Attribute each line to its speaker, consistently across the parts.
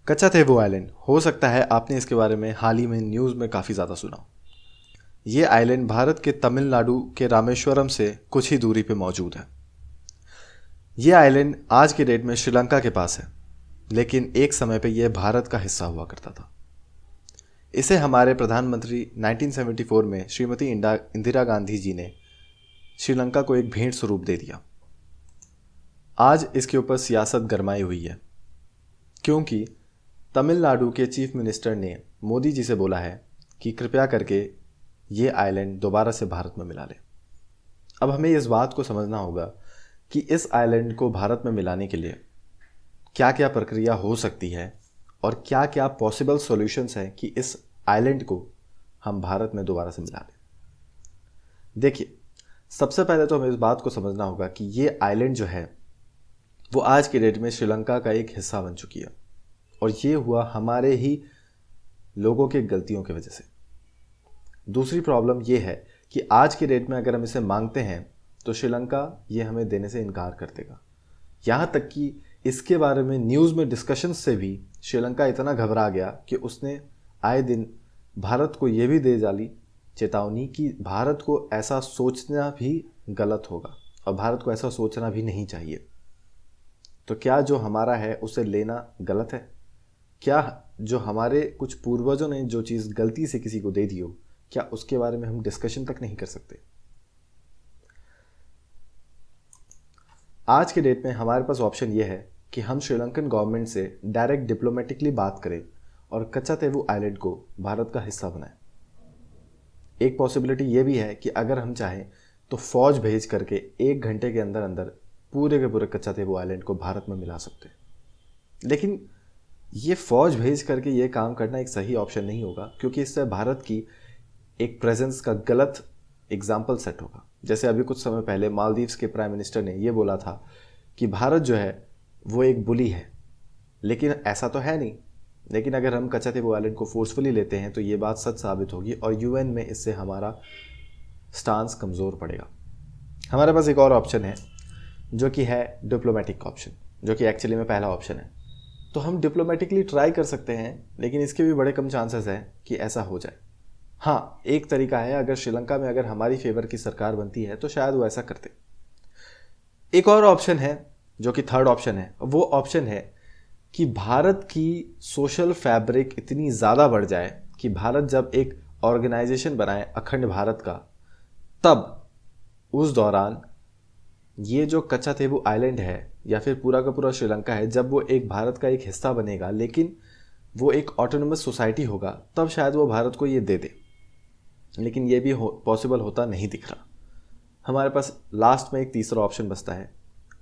Speaker 1: कच्चाथेवु island, हो सकता है आपने इसके बारे में हाल ही में न्यूज़ में काफ़ी ज़्यादा सुना। ये आइलैंड भारत के तमिलनाडु के रामेश्वरम से कुछ ही दूरी पे मौजूद है। ये आइलैंड आज के डेट में श्रीलंका के पास है, लेकिन एक समय पे यह भारत का हिस्सा हुआ करता था। इसे हमारे प्रधानमंत्री 1974 में श्रीमती इंदिरा गांधी जी ने श्रीलंका को एक भेंट स्वरूप दे दिया। आज इसके ऊपर सियासत गरमाई हुई है, क्योंकि तमिलनाडु के चीफ मिनिस्टर ने मोदी जी से बोला है कि कृपया करके ये आइलैंड दोबारा से भारत में मिला लें। अब हमें इस बात को समझना होगा कि इस आइलैंड को भारत में मिलाने के लिए क्या क्या प्रक्रिया हो सकती है और क्या क्या पॉसिबल सॉल्यूशंस हैं कि इस आइलैंड को हम भारत में दोबारा से मिला लें। देखिए, सबसे पहले तो हमें इस बात को समझना होगा कि ये आइलैंड जो है वो आज के डेट में श्रीलंका का एक हिस्सा बन चुकी है, और ये हुआ हमारे ही लोगों के गलतियों की वजह से। दूसरी प्रॉब्लम ये है कि आज के डेट में अगर हम इसे मांगते हैं तो श्रीलंका ये हमें देने से इनकार कर देगा। यहाँ तक कि इसके बारे में न्यूज़ में डिस्कशन से भी श्रीलंका इतना घबरा गया कि उसने आए दिन भारत को ये भी दे डाली चेतावनी कि भारत को ऐसा सोचना भी गलत होगा और भारत को ऐसा सोचना भी नहीं चाहिए। तो क्या जो हमारा है उसे लेना गलत है? क्या जो हमारे कुछ पूर्वजों ने जो चीज़ गलती से किसी को दे दी हो, क्या उसके बारे में हम डिस्कशन तक नहीं कर सकते? आज के डेट में हमारे पास ऑप्शन ये है कि हम श्रीलंकन गवर्नमेंट से डायरेक्ट डिप्लोमेटिकली बात करें और कच्चाथेवु आइलैंड को भारत का हिस्सा बनाएं। एक पॉसिबिलिटी ये भी है कि अगर हम चाहें तो फौज भेज करके 1 घंटे के अंदर अंदर पूरे के पूरे कच्चाथेवु आइलैंड को भारत में मिला सकते हैं। लेकिन ये फौज भेज करके ये काम करना एक सही ऑप्शन नहीं होगा, क्योंकि इससे भारत की एक प्रेजेंस का गलत एग्जाम्पल सेट होगा। जैसे अभी कुछ समय पहले मालदीव्स के प्राइम मिनिस्टर ने ये बोला था कि भारत जो है वो एक बुली है, लेकिन ऐसा तो है नहीं। लेकिन अगर हम कच्चाथेवु आइलैंड को फोर्सफुली लेते हैं तो ये बात सच साबित होगी और यूएन में इससे हमारा स्टांस कमज़ोर पड़ेगा। हमारे पास एक और ऑप्शन है जो कि है डिप्लोमेटिक ऑप्शन, जो कि एक्चुअली में पहला ऑप्शन है। तो हम डिप्लोमेटिकली ट्राई कर सकते हैं, लेकिन इसके भी बड़े कम चांसेस हैं कि ऐसा हो जाए। हाँ, एक तरीका है, अगर श्रीलंका में अगर हमारी फेवर की सरकार बनती है तो शायद वो ऐसा करते। एक और ऑप्शन है जो कि थर्ड ऑप्शन है, वो ऑप्शन है कि भारत की सोशल फैब्रिक इतनी ज़्यादा बढ़ जाए कि भारत जब एक ऑर्गेनाइजेशन बनाए अखंड भारत का, तब उस दौरान ये जो कच्चाथेवु आइलैंड है या फिर पूरा का पूरा श्रीलंका है, जब वो एक भारत का एक हिस्सा बनेगा लेकिन वो एक ऑटोनोमस सोसाइटी होगा, तब शायद वो भारत को ये दे दे। लेकिन ये भी पॉसिबल होता नहीं दिख रहा। हमारे पास लास्ट में एक तीसरा ऑप्शन बचता है,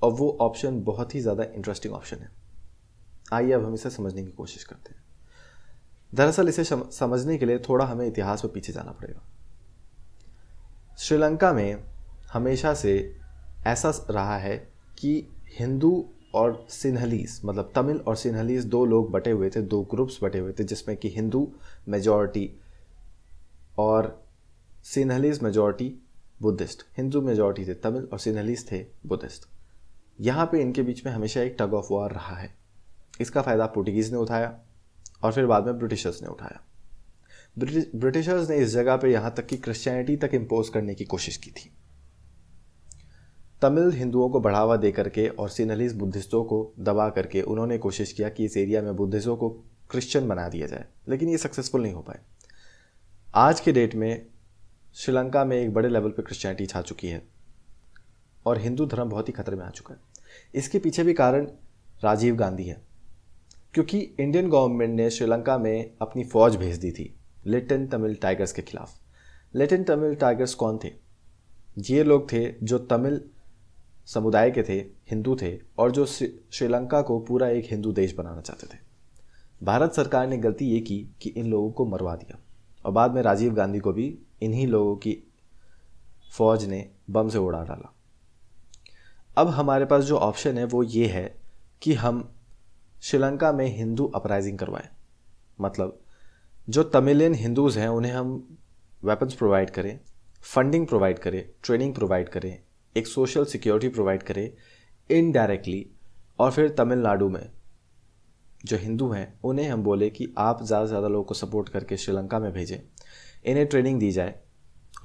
Speaker 1: और वो ऑप्शन बहुत ही ज़्यादा इंटरेस्टिंग ऑप्शन है। आइए अब हम इसे समझने की कोशिश करते हैं। दरअसल इसे समझने के लिए थोड़ा हमें इतिहास में पीछे जाना पड़ेगा। श्रीलंका में हमेशा से ऐसा रहा है कि हिंदू और सिन्हलीस, मतलब तमिल और सिन्हलीस, 2 लोग बटे हुए थे, 2 ग्रुप्स बटे हुए थे, जिसमें कि हिंदू मेजॉरिटी और सिन्हलीस मेजॉरिटी बुद्धिस्ट। हिंदू मेजॉरिटी थे तमिल और सिन्हलीस थे बुद्धिस्ट। यहाँ पे इनके बीच में हमेशा एक टग ऑफ वॉर रहा है। इसका फ़ायदा पोर्टुगीज़ ने उठाया और फिर बाद में ब्रिटिशर्स ने उठाया। ब्रिटिशर्स ने इस जगह पे यहाँ तक कि क्रिश्चियनिटी तक इम्पोज करने की कोशिश की थी। तमिल हिंदुओं को बढ़ावा दे करके और सिन्हलीस बुद्धिस्टों को दबा करके उन्होंने कोशिश किया कि इस एरिया में बुद्धिस्टों को क्रिश्चियन बना दिया जाए, लेकिन ये सक्सेसफुल नहीं हो पाए। आज के डेट में श्रीलंका में एक बड़े लेवल पे क्रिश्चियनिटी छा चुकी है और हिंदू धर्म बहुत ही खतरे में आ चुका है। इसके पीछे भी कारण राजीव गांधी है, क्योंकि इंडियन गवर्नमेंट ने श्रीलंका में अपनी फ़ौज भेज दी थी लिटिल तमिल टाइगर्स के खिलाफ। लिटिल तमिल टाइगर्स कौन थे? ये लोग थे जो तमिल समुदाय के थे, हिंदू थे, और जो श्रीलंका को पूरा एक हिंदू देश बनाना चाहते थे। भारत सरकार ने गलती ये की कि इन लोगों को मरवा दिया, और बाद में राजीव गांधी को भी इन्हीं लोगों की फ़ौज ने बम से उड़ा डाला। अब हमारे पास जो ऑप्शन है वो ये है कि हम श्रीलंका में हिंदू अपराइजिंग करवाएं। मतलब जो तमिलियन हिंदूज़ हैं उन्हें हम वेपन्स प्रोवाइड करें, फंडिंग प्रोवाइड करें, ट्रेनिंग प्रोवाइड करें, एक सोशल सिक्योरिटी प्रोवाइड करें इनडायरेक्टली, और फिर तमिलनाडु में जो हिंदू हैं उन्हें हम बोले कि आप ज़्यादा से ज़्यादा लोगों को सपोर्ट करके श्रीलंका में भेजें, इन्हें ट्रेनिंग दी जाए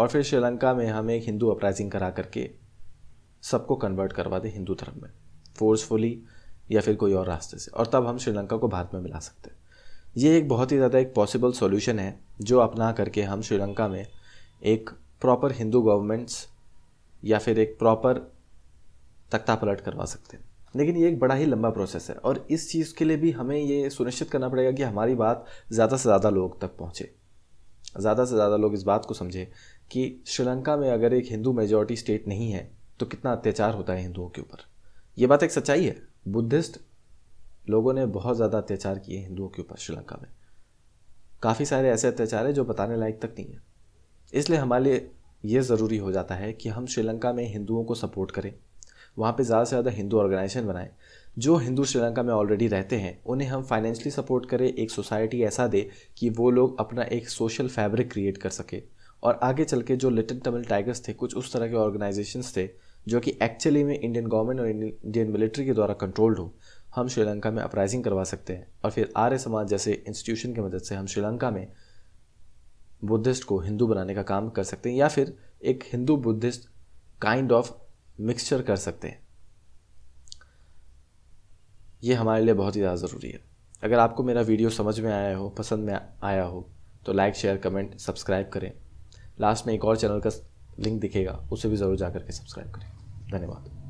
Speaker 1: और फिर श्रीलंका में हम एक हिंदू अपराइजिंग करा करके सबको कन्वर्ट करवा दें हिंदू धर्म में, फोर्सफुली या फिर कोई और रास्ते से, और तब हम श्रीलंका को भारत में मिला सकते हैं। ये एक बहुत ही ज़्यादा एक पॉसिबल सॉल्यूशन है जो अपना करके हम श्रीलंका में एक प्रॉपर हिंदू गवर्नमेंट्स या फिर एक प्रॉपर तख्ता पलट करवा सकते हैं। लेकिन ये एक बड़ा ही लंबा प्रोसेस है और इस चीज़ के लिए भी हमें ये सुनिश्चित करना पड़ेगा कि हमारी बात ज़्यादा से ज़्यादा लोग तक पहुँचे, ज़्यादा से ज़्यादा लोग इस बात को समझें कि श्रीलंका में अगर एक हिंदू मेजॉरिटी स्टेट नहीं है तो कितना अत्याचार होता है हिंदुओं के ऊपर। ये बात एक सच्चाई है, बुद्धिस्ट लोगों ने बहुत ज़्यादा अत्याचार किए हिंदुओं के ऊपर श्रीलंका में। काफ़ी सारे ऐसे अत्याचार हैं जो बताने लायक तक नहीं है। इसलिए हमारे लिए ये ज़रूरी हो जाता है कि हम श्रीलंका में हिंदुओं को सपोर्ट करें, वहाँ पे ज़्यादा से ज़्यादा हिंदू ऑर्गेनाइजेशन बनाएं। जो हिंदू श्रीलंका में ऑलरेडी रहते हैं उन्हें हम फाइनेंशियली सपोर्ट करें, एक सोसाइटी ऐसा दे कि वो लोग अपना एक सोशल फैब्रिक क्रिएट कर सके और आगे चल के जो लिटिल तमिल टाइगर्स थे, कुछ उस तरह के ऑर्गेनाइजेशंस थे जो कि एक्चुअली में इंडियन गवर्नमेंट और इंडियन मिलिट्री के द्वारा कंट्रोल्ड हो, हम श्रीलंका में अपराइजिंग करवा सकते हैं और फिर आर्य समाज जैसे इंस्टीट्यूशन की मदद से हम श्रीलंका में बुद्धिस्ट को हिंदू बनाने का काम कर सकते हैं या फिर एक Hindu Buddhist kind of mixture कर सकते हैं। ये हमारे लिए बहुत ही ज़्यादा ज़रूरी है। अगर आपको मेरा वीडियो समझ में आया हो, पसंद में आया हो तो लाइक, शेयर, कमेंट, सब्सक्राइब करें। लास्ट में एक और चैनल का लिंक दिखेगा, उसे भी ज़रूर जा करके सब्सक्राइब करें। धन्यवाद।